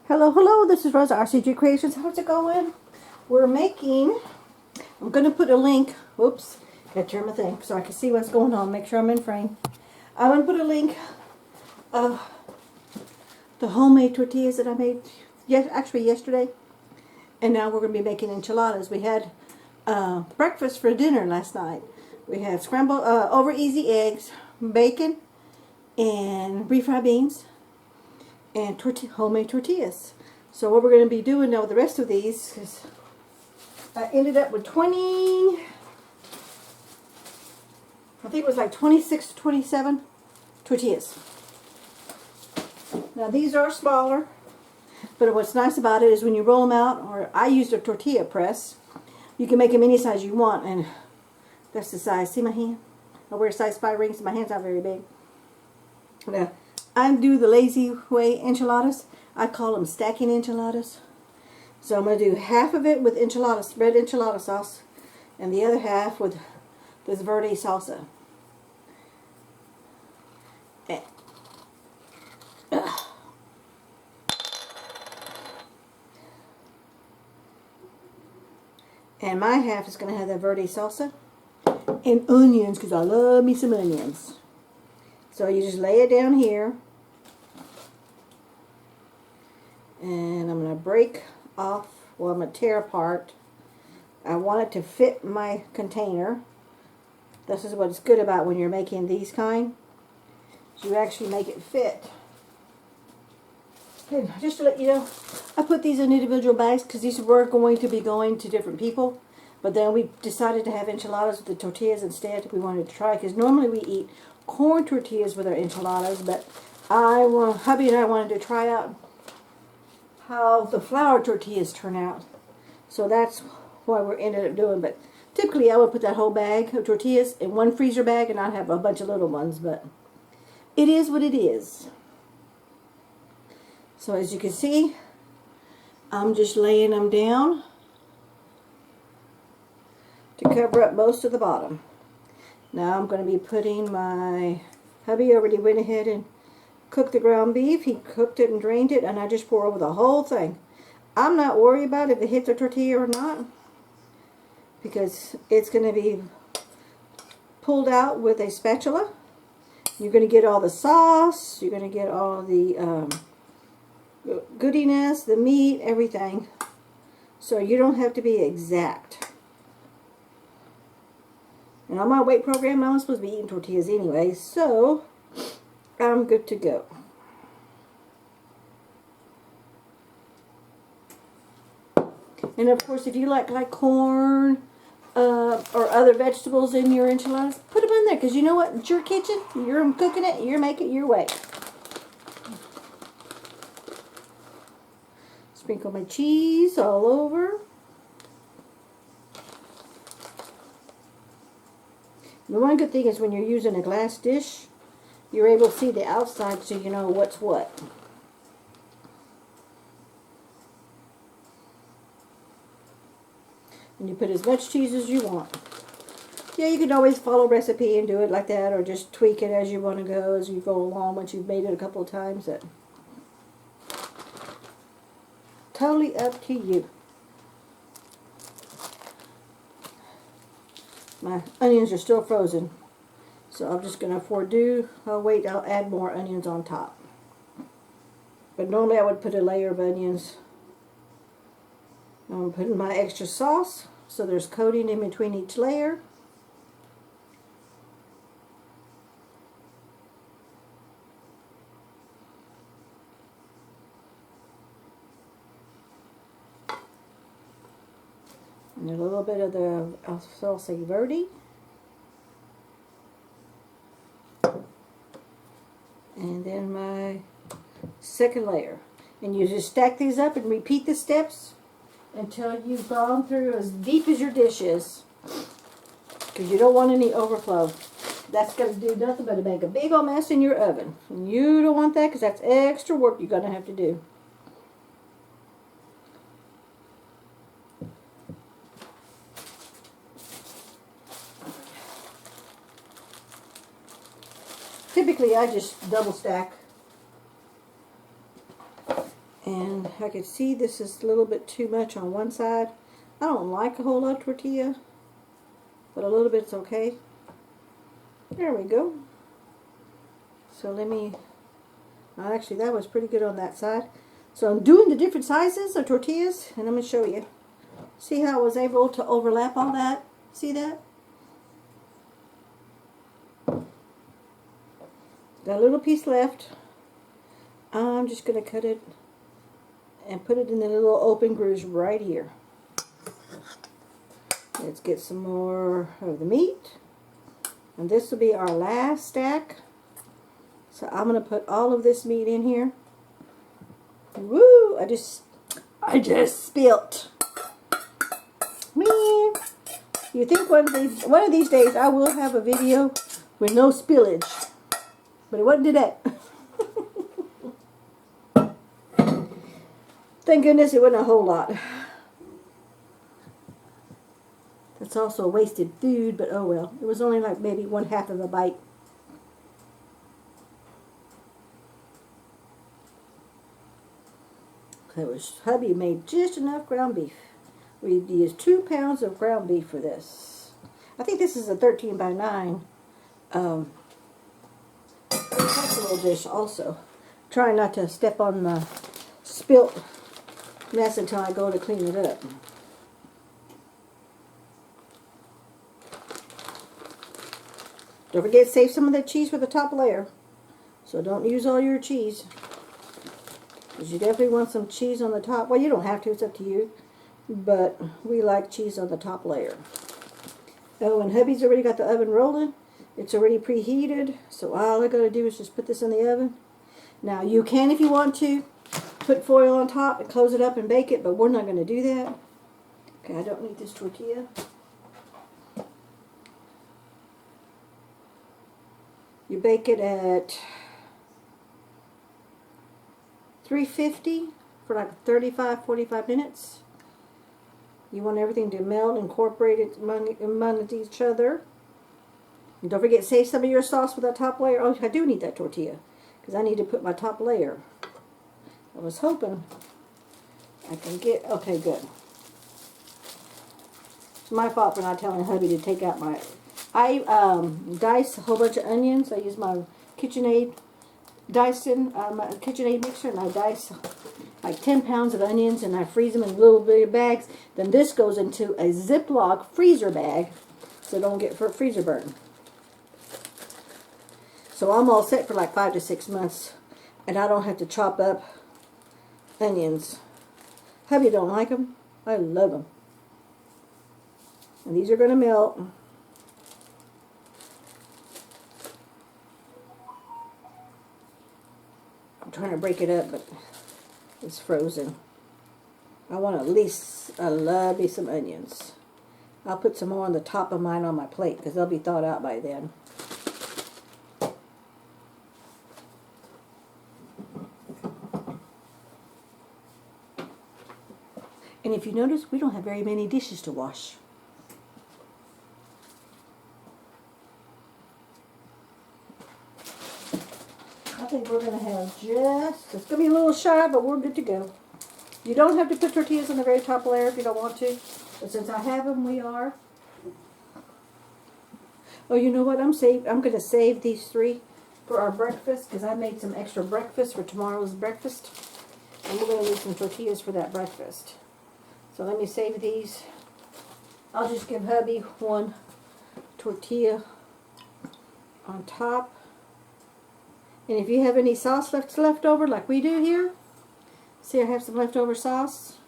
Hello, hello, this is Rosa, RCG Creations. How's it going? We're making, I'm going to put a link, whoops, got to turn my thing so I can see what's going on, make sure I'm in frame. I'm going to put a link of the homemade tortillas that I made yesterday. And now we're going to be making enchiladas. We had breakfast for dinner last night. We had scrambled, over easy eggs, bacon, and refried beans. And homemade tortillas. So what we're going to be doing now with the rest of these is I ended up with 20, I think it was like 26 to 27 tortillas. Now these are smaller, but what's nice about it is when you roll them out, or I used a tortilla press, you can make them any size you want, and that's the size. See my hand? I wear size 5 rings, and my hand's not very big. Now, I do the lazy way enchiladas. I call them stacking enchiladas. So I'm going to do half of it with enchiladas, red enchilada sauce, and the other half with this verde salsa. And my half is going to have that verde salsa and onions, because I love me some onions. So you just lay it down here. And I'm going to break off, well, I'm going to tear apart. I want it to fit my container. This is what's good about when you're making these kind. You actually make it fit. And just to let you know, I put these in individual bags because these were going to be going to different people. But then we decided to have enchiladas with the tortillas instead. We wanted to try, because normally we eat corn tortillas with our enchiladas. But hubby and I wanted to try out how the flour tortillas turn out. So that's what we ended up doing. But typically I would put that whole bag of tortillas in one freezer bag and not have a bunch of little ones. But it is what it is. So as you can see, I'm just laying them down to cover up most of the bottom. Now I'm going to be putting my, hubby already went ahead and cooked the ground beef. He cooked it and drained it, and I just pour over the whole thing. I'm not worried about if it hits the tortilla or not, because it's going to be pulled out with a spatula. You're going to get all the sauce, you're going to get all the goodiness, the meat, everything. So you don't have to be exact. And on my weight program, I'm supposed to be eating tortillas anyway, so I'm good to go. And of course, if you like corn or other vegetables in your enchiladas, put them in there, because you know what? It's your kitchen. You're cooking it. You're making it your way. Sprinkle my cheese all over. The one good thing is when you're using a glass dish, you're able to see the outside, so you know what's what. And you put as much cheese as you want. Yeah, you can always follow recipe and do it like that, or just tweak it as you want to go, as you go along once you've made it a couple of times. That totally up to you. My onions are still frozen, so I'm just going to I'll add more onions on top. But normally I would put a layer of onions. I'm putting my extra sauce, so there's coating in between each layer. And a little bit of the salsa verde. And then my second layer. And you just stack these up and repeat the steps until you've gone through as deep as your dish is. Because you don't want any overflow. That's going to do nothing but to make a big old mess in your oven. And you don't want that, because that's extra work you're going to have to do. Typically I just double stack And I can see this is a little bit too much on one side. I don't like a whole lot of tortilla, but a little bit's okay. There we go. So let me, actually that was pretty good on that side. So I'm doing the different sizes of tortillas, and I'm going to show you. See how I was able to overlap all that? See that? Got a little piece left. I'm just going to cut it and put it in the little open grooves right here. Let's get some more of the meat. And this will be our last stack. So I'm going to put all of this meat in here. Woo! I just spilt. Man, you think one of these days I will have a video with no spillage. But it wasn't today. Thank goodness it wasn't a whole lot. That's also wasted food, but oh well. It was only like maybe 1/2 of a bite. Hubby made just enough ground beef. We used 2 pounds of ground beef for this. I think this is a 13 by 9 casserole dish also. Trying not to step on the spilt mess until I go to clean it up. Don't forget to save some of that cheese for the top layer. So don't use all your cheese. Because you definitely want some cheese on the top. Well, you don't have to, it's up to you. But we like cheese on the top layer. Oh, and hubby's already got the oven rolling. It's already preheated. So all I gotta do is just put this in the oven. Now you can, if you want to, put foil on top and close it up and bake it, but we're not going to do that. Okay, I don't need this tortilla. You bake it at 350 for like 35-45 minutes. You want everything to melt, incorporate it among each other. And don't forget, save some of your sauce for that top layer. Oh, I do need that tortilla because I need to put my top layer. I was hoping I can get, okay, good. It's my fault for not telling hubby to take out my, I dice a whole bunch of onions. I use my KitchenAid dicing, my KitchenAid mixer, and I dice like 10 pounds of onions, and I freeze them in little big bags. Then this goes into a Ziploc freezer bag so don't get freezer burn. So I'm all set for like 5 to 6 months, and I don't have to chop up onions. Hubby don't like them. I love them. And these are going to melt. I'm trying to break it up, but it's frozen. I want at least, I love me some onions. I'll put some more on the top of mine on my plate because they'll be thawed out by then. And if you notice, we don't have very many dishes to wash. I think we're going to have just, it's going to be a little shy, but we're good to go. You don't have to put tortillas on the very top layer if you don't want to. But since I have them, we are. Oh, you know what? I'm going to save these 3 for our breakfast because I made some extra breakfast for tomorrow's breakfast. And we're going to use some tortillas for that breakfast. So let me save these. I'll just give hubby 1 tortilla on top. And if you have any sauce left over like we do here, see I have some leftover sauce,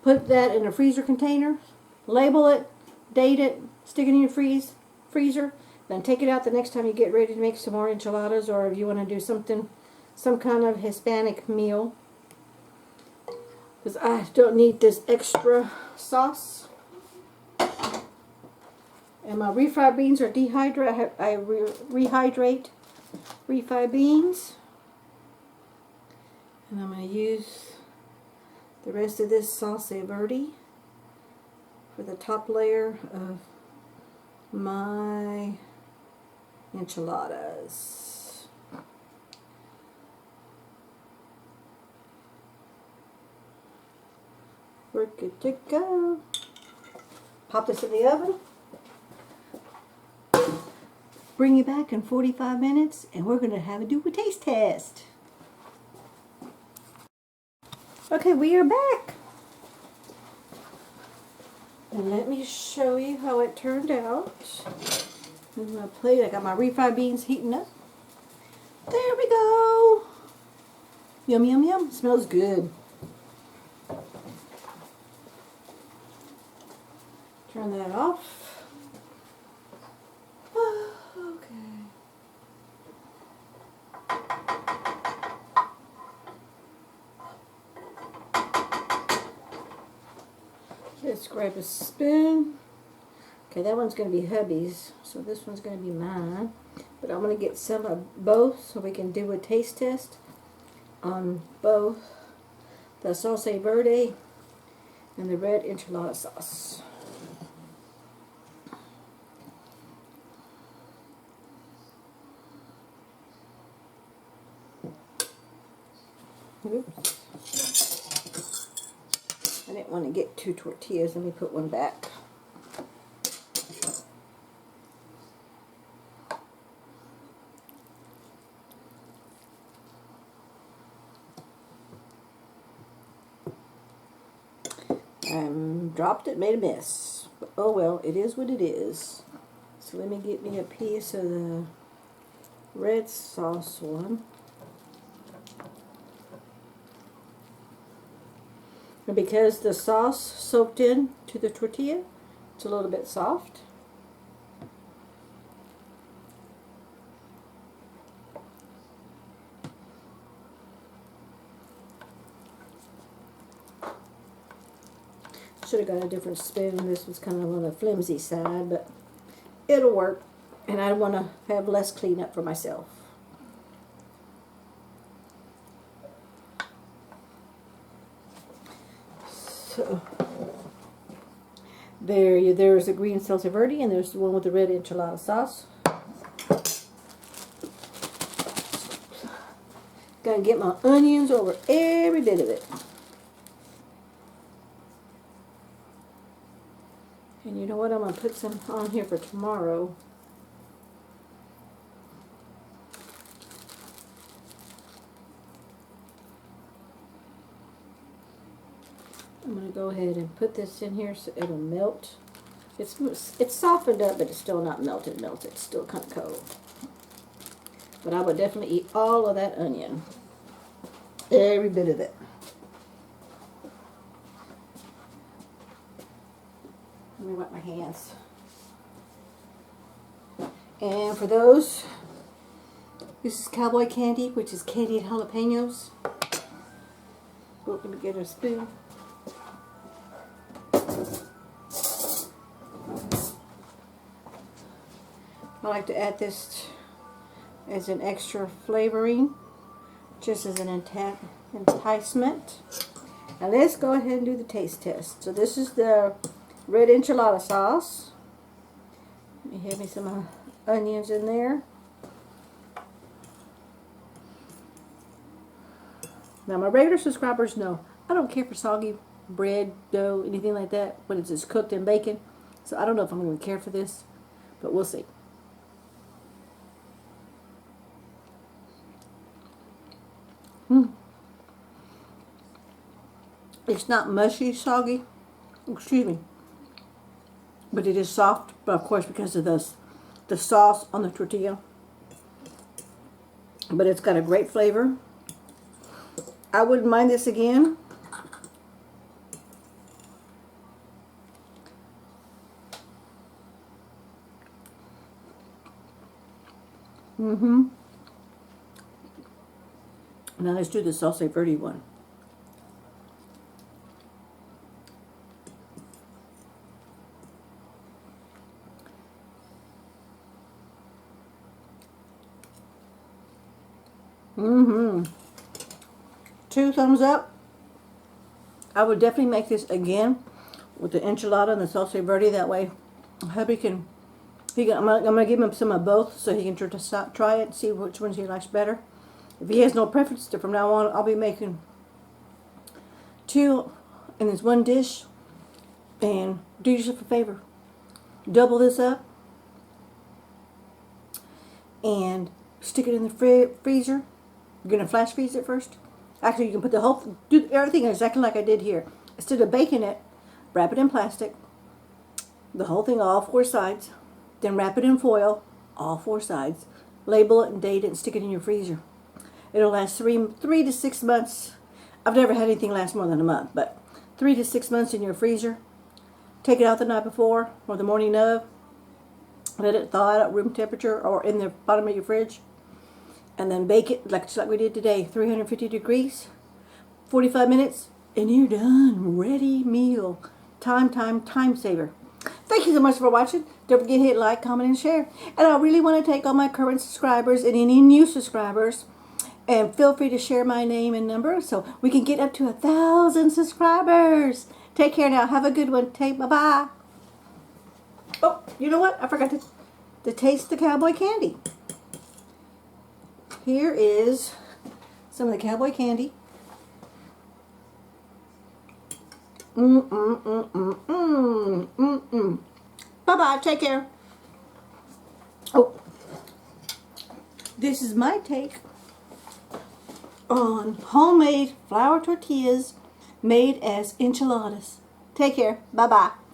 put that in a freezer container, label it, date it, stick it in your freezer, then take it out the next time you get ready to make some more enchiladas, or if you want to do something, some kind of Hispanic meal. Because I don't need this extra sauce. And my refried beans are dehydrated. I rehydrate refried beans. And I'm going to use the rest of this sauce verde for the top layer of my enchiladas. we're good to go. Pop this in the oven. Bring you back in 45 minutes and we're going to do a taste test. Okay, we are back. And let me show you how it turned out. In my plate, I got my refried beans heating up. There we go. Yum, yum, yum. Smells good. Turn that off. Let's grab a spoon. Okay, that one's going to be hubby's, so this one's going to be mine. But I'm going to get some of both so we can do a taste test on both the salsa verde and the red enchilada sauce. Oops. I didn't want to get 2 tortillas. Let me put one back. Dropped it, made a mess. But, oh well, it is what it is. So let me get me a piece of the red sauce one. And because the sauce soaked in to the tortilla, it's a little bit soft. Should have got a different spoon. This was kind of on the flimsy side, but it'll work. And I want to have less cleanup for myself. So there's the green salsa verde, and there's the one with the red enchilada sauce. Gonna get my onions over every bit of it. And you know what? I'm gonna put some on here for tomorrow. I'm going to go ahead and put this in here so it'll melt. It's softened up, but it's still not melted. It's still kind of cold. But I would definitely eat all of that onion. Every bit of it. Let me wipe my hands. And for those, this is cowboy candy, which is candied jalapenos. We're going to get a spoon. I like to add this as an extra flavoring, just as an enticement. Now let's go ahead and do the taste test. So this is the red enchilada sauce. Let me have me some onions in there. Now my regular subscribers know I don't care for soggy bread, dough, anything like that when it's just cooked in bacon. So I don't know if I'm going to care for this, but we'll see. It's not mushy, soggy, excuse me, but it is soft, but of course because of the sauce on the tortilla. But it's got a great flavor. I wouldn't mind this again. Now let's do the salsa verde one. Two thumbs up. I would definitely make this again with the enchilada and the salsa verde. That way, hubby can. I'm gonna give him some of both so he can try it and see which ones he likes better. If he has no preference, from now on, I'll be making 2 in this one dish. And do yourself a favor. Double this up. And stick it in the freezer. You're going to flash freeze it first. Actually, you can put the whole, do everything exactly like I did here. Instead of baking it, wrap it in plastic. The whole thing, all 4 sides. Then wrap it in foil, all 4 sides. Label it and date it and stick it in your freezer. It'll last 3 to 6 months. I've never had anything last more than a month, but 3 to 6 months in your freezer. Take it out the night before or the morning of. Let it thaw out at room temperature or in the bottom of your fridge. And then bake it just like we did today, 350 degrees, 45 minutes, and you're done. Ready meal. Time saver. Thank you so much for watching. Don't forget to hit like, comment, and share. And I really want to thank all my current subscribers and any new subscribers. And feel free to share my name and number so we can get up to 1,000 subscribers. Take care now. Have a good one. Bye-bye. Oh, you know what? I forgot to taste the cowboy candy. Here is some of the cowboy candy. Bye-bye. Take care. Oh, this is my take on homemade flour tortillas made as enchiladas. Take care. Bye-bye.